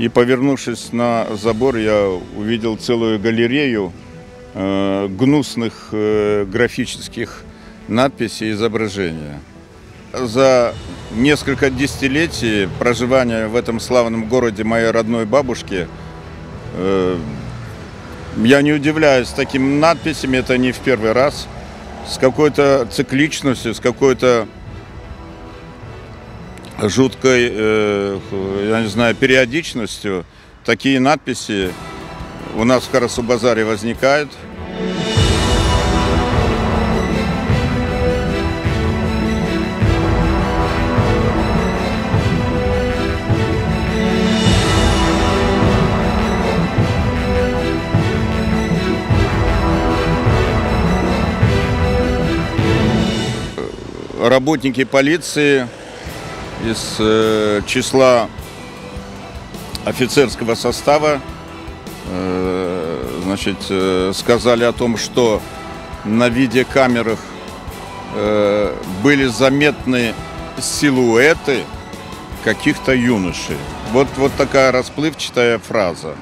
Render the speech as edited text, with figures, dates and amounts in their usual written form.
И, повернувшись на забор, я увидел целую галерею гнусных графических надписей и изображений. За несколько десятилетий проживания в этом славном городе моей родной бабушки я не удивляюсь такими надписями, это не в первый раз, с какой-то цикличностью, с какой-то жуткой, я не знаю, периодичностью такие надписи у нас в Карасу-Базаре возникают. Работники полиции из числа офицерского состава сказали о том, что на видеокамерах были заметны силуэты каких-то юношей. Вот такая расплывчатая фраза.